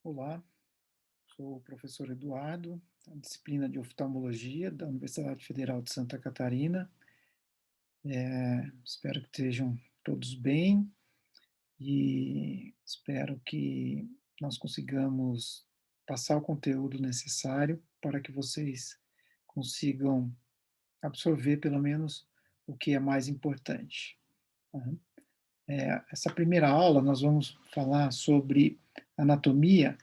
Olá, sou o professor Eduardo, da disciplina de oftalmologia da Universidade Federal de Santa Catarina. Espero que estejam todos bem e espero que nós consigamos passar o conteúdo necessário para que vocês consigam absorver pelo menos o que é mais importante. Tá? Essa primeira aula nós vamos falar sobre anatomia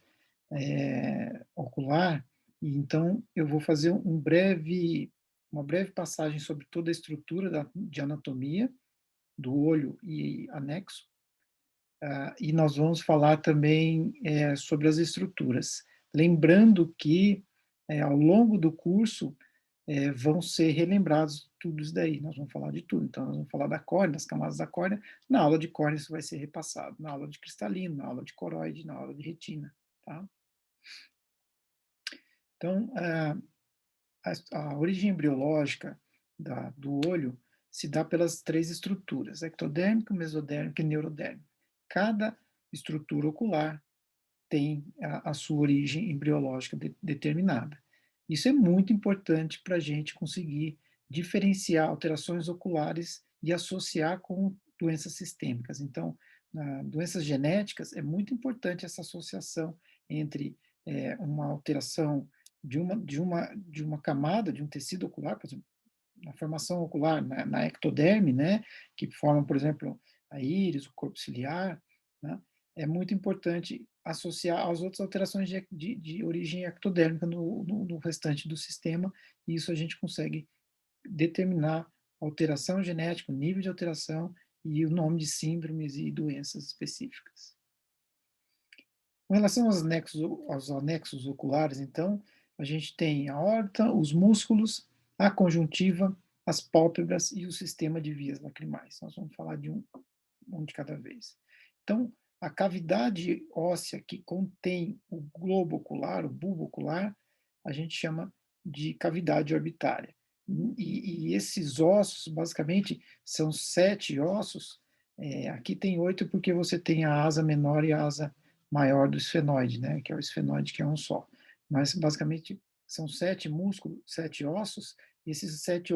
ocular, e então eu vou fazer uma breve passagem sobre toda a estrutura de anatomia do olho e anexo, e nós vamos falar também sobre as estruturas. Lembrando que ao longo do curso vão ser relembrados tudo isso daí, nós vamos falar de tudo. Então, nós vamos falar da córnea, das camadas da córnea. Na aula de córnea isso vai ser repassado, na aula de cristalino, na aula de coroide, na aula de retina. Tá? Então, a origem embriológica do olho se dá pelas três estruturas, ectodérmica, mesodérmica e neurodérmica. Cada estrutura ocular tem a sua origem embriológica determinada. Isso é muito importante para a gente conseguir diferenciar alterações oculares e associar com doenças sistêmicas. Então, doenças genéticas, é muito importante essa associação entre uma alteração de uma camada, de um tecido ocular, por exemplo, na formação ocular, na ectoderme, né, que formam, por exemplo, a íris, o corpo ciliar, né, é muito importante associar às outras alterações de origem ectodérmica no restante do sistema, e isso a gente consegue determinar a alteração genética, o nível de alteração e o nome de síndromes e doenças específicas. Com relação aos anexos oculares, então, a gente tem a aorta, os músculos, a conjuntiva, as pálpebras e o sistema de vias lacrimais. Nós vamos falar de um de cada vez. Então, a cavidade óssea que contém o globo ocular, o bulbo ocular, a gente chama de cavidade orbitária. E esses ossos, basicamente, são 7 ossos. Aqui tem 8 porque você tem a asa menor e a asa maior do esfenoide, né, que é o esfenoide, que é um só. Mas, basicamente, são 7 músculos, 7 ossos, e esses sete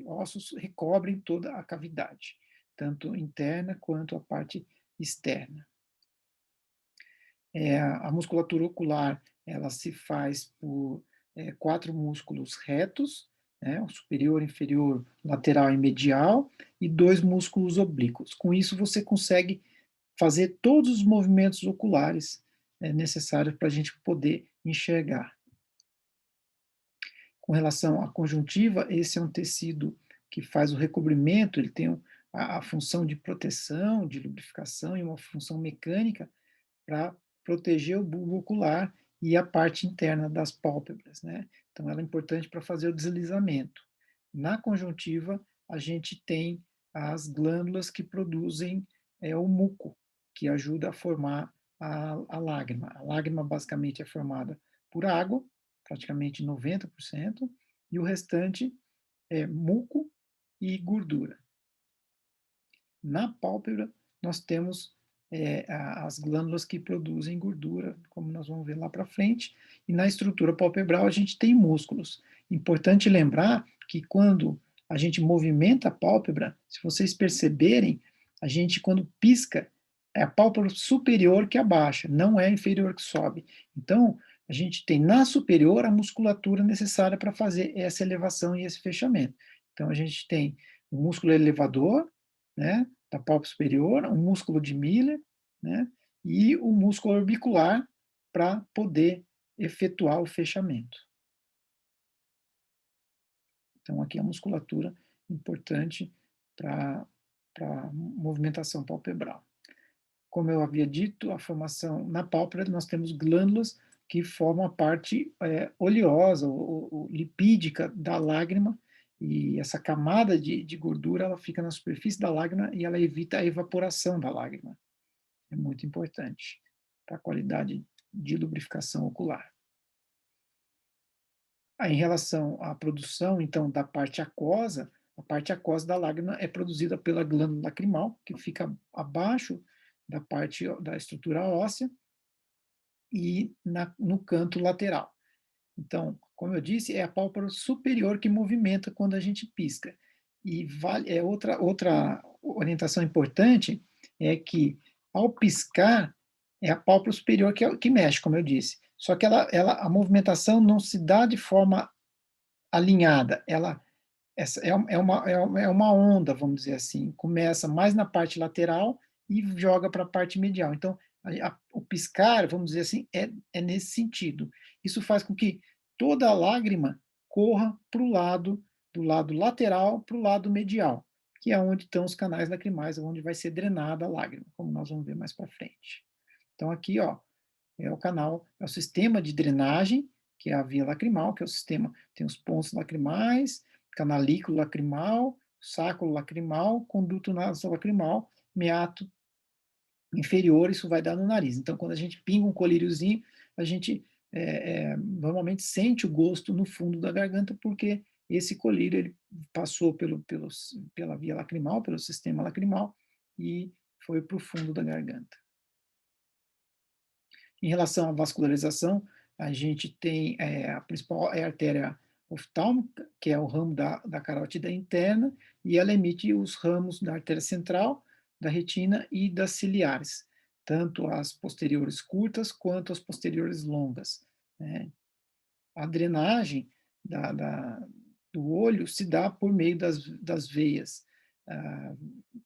ossos recobrem toda a cavidade, tanto interna quanto a parte externa. A musculatura ocular, ela se faz por 4 músculos retos, né, o superior, inferior, lateral e medial, e 2 músculos oblíquos. Com isso, você consegue fazer todos os movimentos oculares necessários para a gente poder enxergar. Com relação à conjuntiva, esse é um tecido que faz o recobrimento, ele tem a função de proteção, de lubrificação e uma função mecânica para proteger o bulbo ocular e a parte interna das pálpebras, né? Então, ela é importante para fazer o deslizamento. Na conjuntiva, a gente tem as glândulas que produzem o muco, que ajuda a formar a lágrima. A lágrima, basicamente, é formada por água, praticamente 90%, e o restante é muco e gordura. Na pálpebra, nós temos as glândulas que produzem gordura, como nós vamos ver lá para frente, e na estrutura palpebral a gente tem músculos. Importante lembrar que quando a gente movimenta a pálpebra, se vocês perceberem, a gente quando pisca, é a pálpebra superior que abaixa, não é a inferior que sobe. Então, a gente tem na superior a musculatura necessária para fazer essa elevação e esse fechamento. Então, a gente tem o músculo elevador, né, da pálpebra superior, um músculo de Miller, né, e o músculo orbicular para poder efetuar o fechamento. Então, aqui a musculatura importante para a movimentação palpebral. Como eu havia dito, a formação na pálpebra, nós temos glândulas que formam a parte oleosa, ou lipídica da lágrima, e essa camada de gordura ela fica na superfície da lágrima e ela evita a evaporação da lágrima. É muito importante para a qualidade de lubrificação ocular. Em relação à produção, então, da parte aquosa, a parte aquosa da lágrima é produzida pela glândula lacrimal, que fica abaixo da parte da estrutura óssea e no canto lateral. Então, como eu disse, é a pálpebra superior que movimenta quando a gente pisca. E outra orientação importante é que, ao piscar, é a pálpebra superior que mexe, como eu disse. Só que a movimentação não se dá de forma alinhada. Essa é uma onda, vamos dizer assim. Começa mais na parte lateral e joga para a parte medial. Então, o piscar, vamos dizer assim, é nesse sentido. Isso faz com que toda a lágrima corra para o lado, do lado lateral para o lado medial, que é onde estão os canais lacrimais, onde vai ser drenada a lágrima, como nós vamos ver mais para frente. Então, aqui, ó, é o canal, é o sistema de drenagem, que é a via lacrimal, que é o sistema, tem os pontos lacrimais, canalículo lacrimal, sacro lacrimal, conduto nasolacrimal, meato inferior, isso vai dar no nariz. Então, quando a gente pinga um colíriozinho, a gente normalmente sente o gosto no fundo da garganta, porque esse colírio ele passou pela via lacrimal, pelo sistema lacrimal, e foi para o fundo da garganta. Em relação à vascularização, a gente tem a principal é a artéria oftálmica, que é o ramo da carótida interna, e ela emite os ramos da artéria central, da retina e das ciliares, tanto as posteriores curtas quanto as posteriores longas, né? A drenagem do olho se dá por meio das veias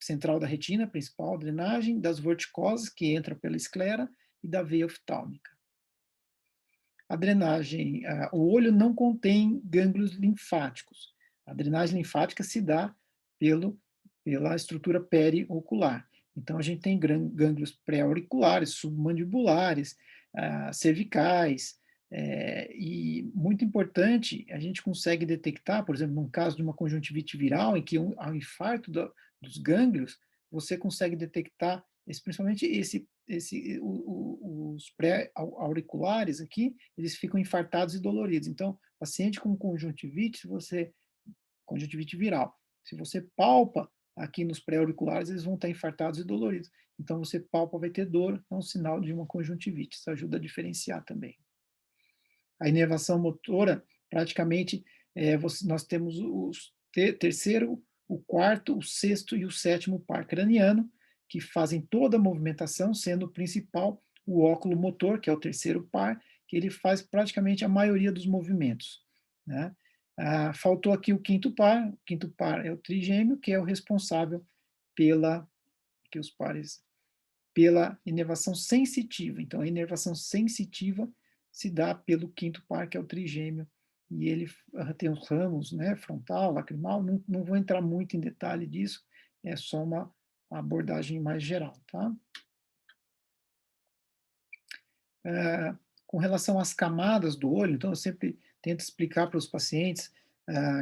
central da retina, principal drenagem, das vorticosas, que entra pela esclera, e da veia oftálmica. A drenagem, o olho não contém gânglios linfáticos. A drenagem linfática se dá pela estrutura periocular. Então, a gente tem gânglios pré-auriculares, submandibulares, cervicais, e muito importante, a gente consegue detectar, por exemplo, num caso de uma conjuntivite viral, em que há um infarto dos gânglios, você consegue detectar, principalmente os pré-auriculares aqui, eles ficam infartados e doloridos. Então, paciente com conjuntivite, conjuntivite viral, se você palpa aqui nos pré-auriculares, eles vão estar infartados e doloridos. Então, você palpa, vai ter dor, é um sinal de uma conjuntivite. Isso ajuda a diferenciar também. A inervação motora, praticamente, nós temos o terceiro, o quarto, o sexto e o sétimo par craniano, que fazem toda a movimentação, sendo o principal o óculo motor, que é o terceiro par, que ele faz praticamente a maioria dos movimentos, né? Faltou aqui o quinto par é o trigêmeo, que é o responsável que os pares, pela inervação sensitiva. Então, a inervação sensitiva se dá pelo quinto par, que é o trigêmeo, e ele tem os ramos, né, frontal, lacrimal, não vou entrar muito em detalhe disso, é só uma abordagem mais geral, tá? Com relação às camadas do olho, então eu sempre tento explicar para os pacientes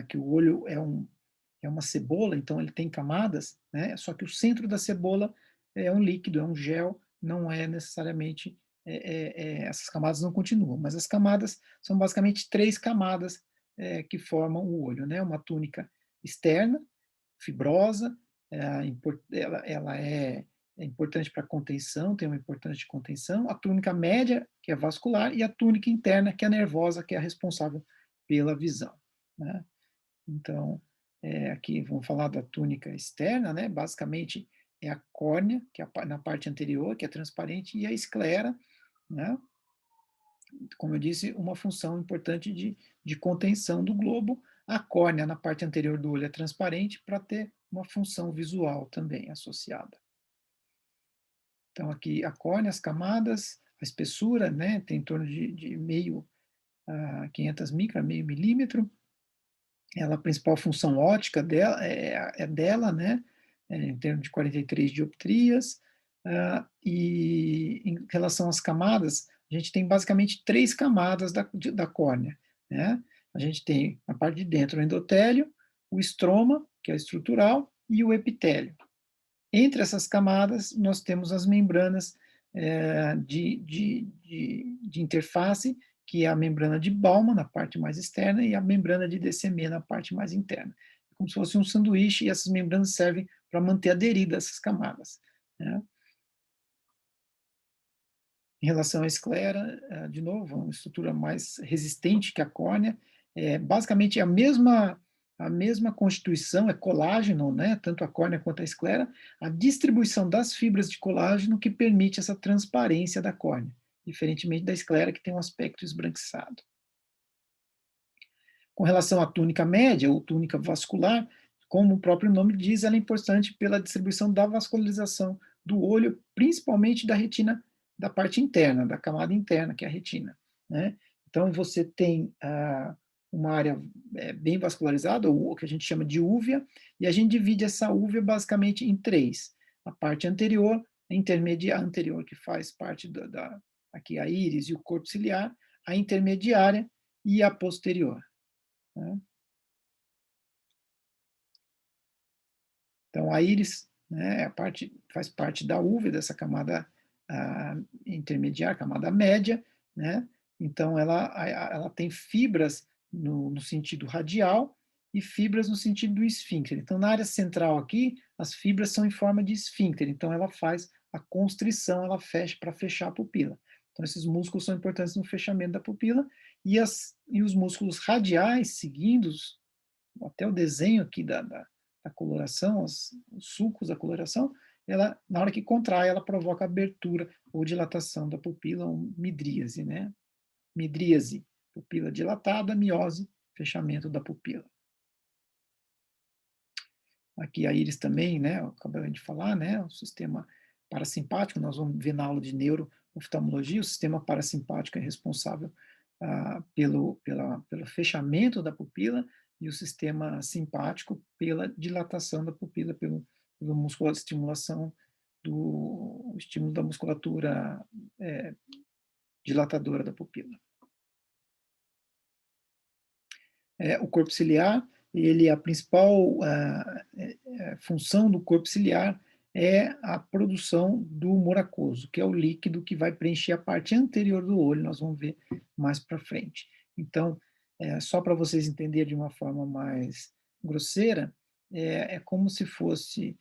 que o olho é uma cebola, então ele tem camadas, né? Só que o centro da cebola é um líquido, é um gel, não é necessariamente, essas camadas não continuam, mas as camadas são basicamente três camadas que formam o olho, né? Uma túnica externa, fibrosa, ela é importante para contenção, tem uma importância de contenção, a túnica média, que é vascular, e a túnica interna, que é nervosa, que é a responsável pela visão, né? Então, aqui vamos falar da túnica externa, né? Basicamente é a córnea, que é na parte anterior, que é transparente, e a esclera, né? Como eu disse, uma função importante de contenção do globo. A córnea na parte anterior do olho é transparente para ter uma função visual também associada. Então, aqui a córnea, as camadas, a espessura, né, tem em torno de meio a 500 micras, meio milímetro. Ela, a principal função óptica dela dela, né, em termos de 43 dioptrias. E em relação às camadas, a gente tem basicamente três camadas da córnea, né? A gente tem na parte de dentro o endotélio, o estroma, que é estrutural, e o epitélio. Entre essas camadas, nós temos as membranas de interface, que é a membrana de Baumann, na parte mais externa, e a membrana de Descemet, na parte mais interna. É como se fosse um sanduíche, e essas membranas servem para manter aderidas essas camadas, né? Em relação à esclera, de novo, é uma estrutura mais resistente que a córnea, basicamente é a mesma constituição, é colágeno, né, tanto a córnea quanto a esclera, a distribuição das fibras de colágeno que permite essa transparência da córnea, diferentemente da esclera que tem um aspecto esbranquiçado. Com relação à túnica média ou túnica vascular, como o próprio nome diz, ela é importante pela distribuição da vascularização do olho, principalmente da retina, da parte interna, da camada interna, que é a retina, né? Então, você tem uma área bem vascularizada, ou o que a gente chama de úvea, e a gente divide essa úvea basicamente em três. A parte anterior, a intermediária anterior, que faz parte aqui a íris e o corpo ciliar, a intermediária e a posterior, né? Então, a íris, né, faz parte da uva, dessa camada intermediária, camada média, né? Então, ela tem fibras no sentido radial e fibras no sentido do esfíncter. Então, na área central aqui, as fibras são em forma de esfíncter. Então, ela faz a constrição, ela fecha para fechar a pupila. Então, esses músculos são importantes no fechamento da pupila e os músculos radiais, seguindo até o desenho aqui da coloração, os sulcos da coloração, ela, na hora que contrai, ela provoca abertura ou dilatação da pupila, ou midríase, né? Midríase, pupila dilatada, miose, fechamento da pupila. Aqui a íris também, né? Acabei de falar, né? O sistema parasimpático, nós vamos ver na aula de neurooftalmologia, o sistema parasimpático é responsável pelo fechamento da pupila e o sistema simpático pela dilatação da pupila, pela estimulação do estímulo da musculatura dilatadora da pupila. O corpo ciliar, a principal função do corpo ciliar é a produção do humor aquoso, que é o líquido que vai preencher a parte anterior do olho, nós vamos ver mais para frente. Então, só para vocês entenderem de uma forma mais grosseira, é como se fosse,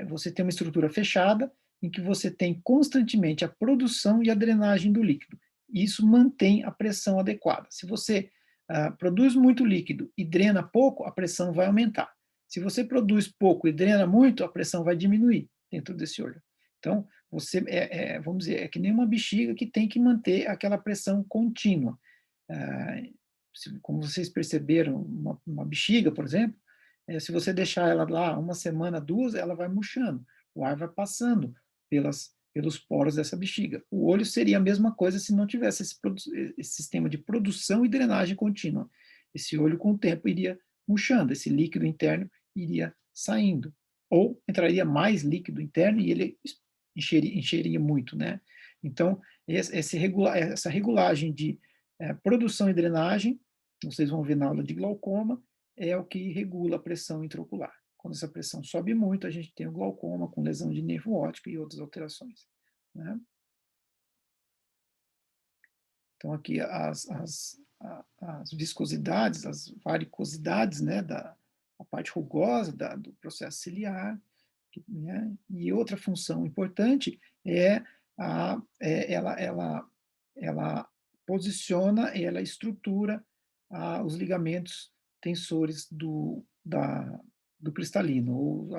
você tem uma estrutura fechada, em que você tem constantemente a produção e a drenagem do líquido. Isso mantém a pressão adequada. Se você produz muito líquido e drena pouco, a pressão vai aumentar. Se você produz pouco e drena muito, a pressão vai diminuir dentro desse olho. Então, você vamos dizer, é que nem uma bexiga que tem que manter aquela pressão contínua. Como vocês perceberam, uma bexiga, por exemplo, se você deixar ela lá uma semana, duas, ela vai murchando, o ar vai passando pelos poros dessa bexiga. O olho seria a mesma coisa se não tivesse esse sistema de produção e drenagem contínua. Esse olho, com o tempo, iria murchando, esse líquido interno iria saindo. Ou entraria mais líquido interno e ele encheria muito, né? Então, essa regulagem de produção e drenagem, vocês vão ver na aula de glaucoma, é o que regula a pressão intraocular. Quando essa pressão sobe muito, a gente tem o glaucoma com lesão de nervo óptico e outras alterações, né? Então, aqui as viscosidades, as varicosidades, né, a parte rugosa do processo ciliar, né? E outra função importante ela posiciona, ela estrutura os ligamentos tensores do cristalino, ou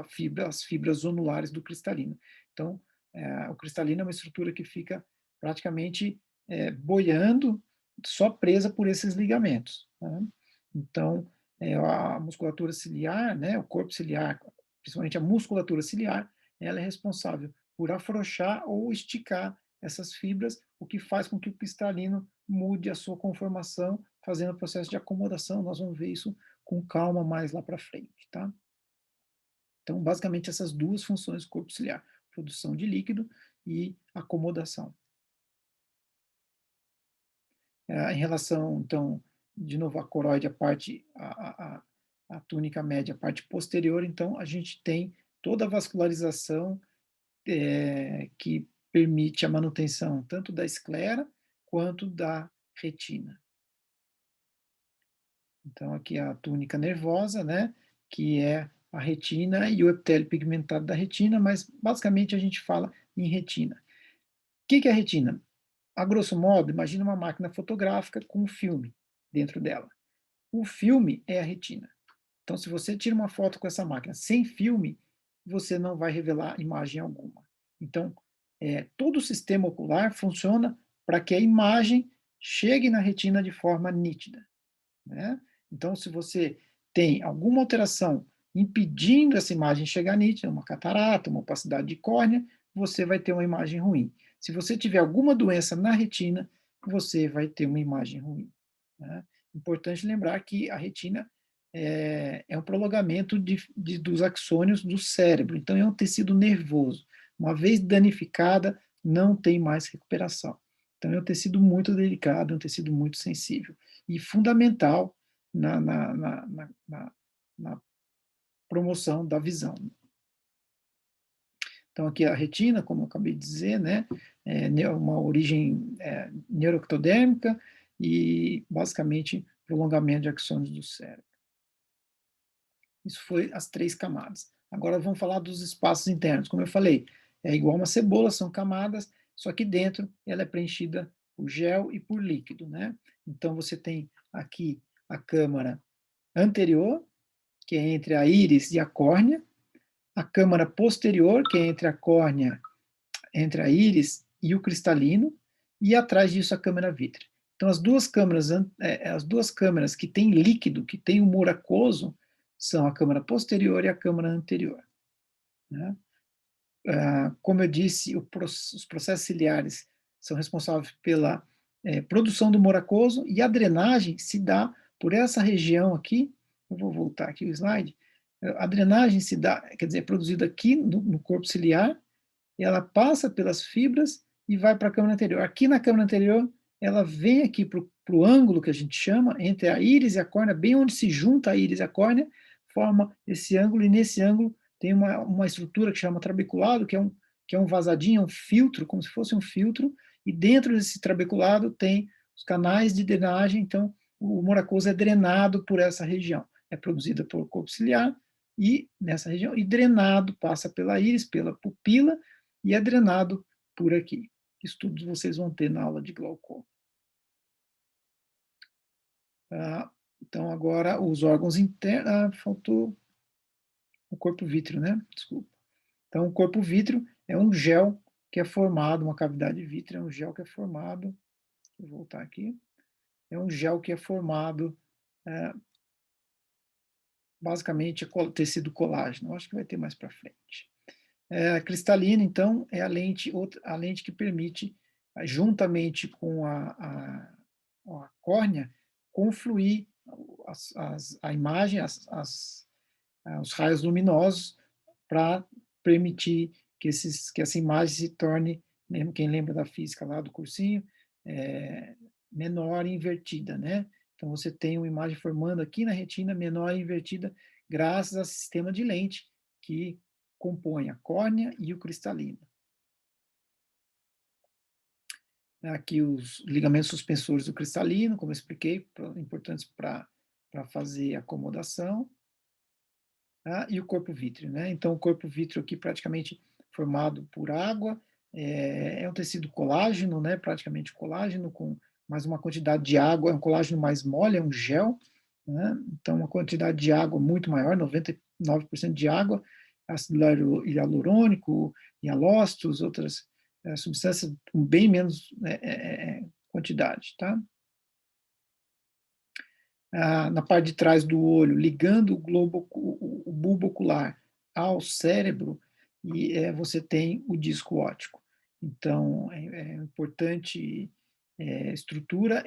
as fibras zonulares do cristalino. Então, o cristalino é uma estrutura que fica praticamente boiando, só presa por esses ligamentos, né? Então, a musculatura ciliar, né, o corpo ciliar, principalmente a musculatura ciliar, ela é responsável por afrouxar ou esticar essas fibras, o que faz com que o cristalino mude a sua conformação, fazendo o processo de acomodação. Nós vamos ver isso com calma mais lá para frente, tá? Então, basicamente, essas duas funções do corpo ciliar, produção de líquido e acomodação. Em relação, então, de novo, a coroide, a túnica média, a parte posterior, então, a gente tem toda a vascularização que permite a manutenção tanto da esclera quanto da retina. Então, aqui a túnica nervosa, né, que é a retina e o epitélio pigmentado da retina, mas basicamente a gente fala em retina. O que é a retina? a grosso modo, imagina uma máquina fotográfica com um filme dentro dela. O filme é a retina. Então, se você tira uma foto com essa máquina sem filme, você não vai revelar imagem alguma. Então, todo o sistema ocular funciona para que a imagem chegue na retina de forma nítida, né? Então, se você tem alguma alteração impedindo essa imagem chegar nítida, uma catarata, uma opacidade de córnea, você vai ter uma imagem ruim. Se você tiver alguma doença na retina, você vai ter uma imagem ruim, né? Importante lembrar que a retina é um prolongamento dos axônios do cérebro, então é um tecido nervoso. Uma vez danificada, não tem mais recuperação. Então é um tecido muito delicado, é um tecido muito sensível e fundamental na promoção da visão. Então, aqui a retina, como eu acabei de dizer, né, é uma origem neuroectodérmica e, basicamente, prolongamento de axônios do cérebro. Isso foi as 3 camadas. Agora vamos falar dos espaços internos. Como eu falei, é igual uma cebola, são camadas, só que dentro ela é preenchida por gel e por líquido, né? Então, você tem aqui a câmara anterior, que é entre a íris e a córnea, a câmara posterior, que é entre a córnea, entre a íris e o cristalino, e atrás disso a câmara vítrea. Então, as duas câmaras que têm líquido, que têm humor aquoso, são a câmara posterior e a câmara anterior, né? Como eu disse, os processos ciliares são responsáveis pela produção do humor aquoso, e a drenagem se dá por essa região aqui. Eu vou voltar aqui o slide. A drenagem se dá, quer dizer, é produzida aqui no corpo ciliar, e ela passa pelas fibras e vai para a câmara anterior. Aqui na câmara anterior, ela vem aqui para o ângulo que a gente chama, entre a íris e a córnea, bem onde se junta a íris e a córnea, forma esse ângulo, e nesse ângulo tem uma estrutura que chama trabeculado, que é um vazadinho, um filtro, como se fosse um filtro, e dentro desse trabeculado tem os canais de drenagem, então o humor aquoso é drenado por essa região. É produzida por corpo ciliar, e nessa região, e drenado, passa pela íris, pela pupila, e é drenado por aqui. Isso tudo vocês vão ter na aula de glaucoma. Então, agora, os órgãos internos. Faltou o corpo vítreo, né? Desculpa. Então, o corpo vítreo é um gel que é formado, uma cavidade vítrea é um gel que é formado. Vou voltar aqui. É um gel que é formado, basicamente, tecido colágeno. Acho que vai ter mais para frente. Cristalina, então, é a lente que permite, juntamente com a córnea, confluir a imagem, os raios luminosos, para permitir que essa imagem se torne, quem lembra da física lá do cursinho, menor e invertida, né? Então, você tem uma imagem formando aqui na retina, menor e invertida, graças ao sistema de lente que compõe a córnea e o cristalino. Aqui os ligamentos suspensores do cristalino, como eu expliquei, importantes para fazer acomodação. E o corpo vítreo, né? Então, o corpo vítreo aqui praticamente formado por água, é um tecido colágeno, né? Praticamente colágeno, com mais uma quantidade de água, é um colágeno mais mole, é um gel, né? Então, uma quantidade de água muito maior, 99% de água, ácido hialurônico, hialócitos, outras substâncias com bem menos quantidade, tá? Na parte de trás do olho, ligando o bulbo ocular ao cérebro, e você tem o disco óptico. Então, importante estrutura,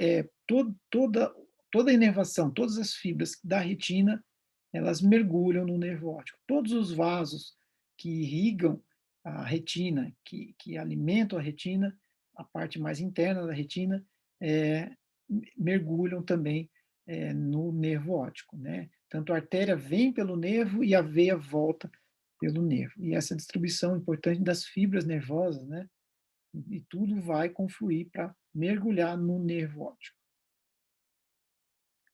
toda a inervação, todas as fibras da retina, elas mergulham no nervo óptico. Todos os vasos que irrigam a retina, que alimentam a retina, a parte mais interna da retina, mergulham também no nervo óptico, né? Tanto a artéria vem pelo nervo e a veia volta pelo nervo. E essa distribuição importante das fibras nervosas, né? E tudo vai confluir para mergulhar no nervo óptico.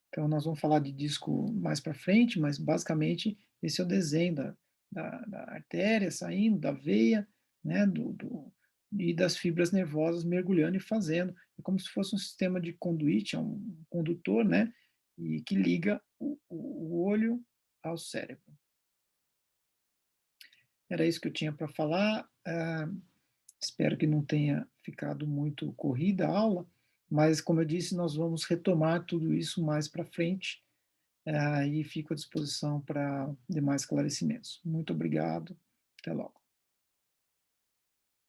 Então, nós vamos falar de disco mais para frente, mas basicamente esse é o desenho da artéria saindo da veia, né? e das fibras nervosas mergulhando e fazendo. É como se fosse um sistema de conduíte, é um condutor, né, e que liga o olho ao cérebro. Era isso que eu tinha para falar. Espero que não tenha ficado muito corrida a aula, mas, como eu disse, nós vamos retomar tudo isso mais para frente, e fico à disposição para demais esclarecimentos. Muito obrigado, até logo.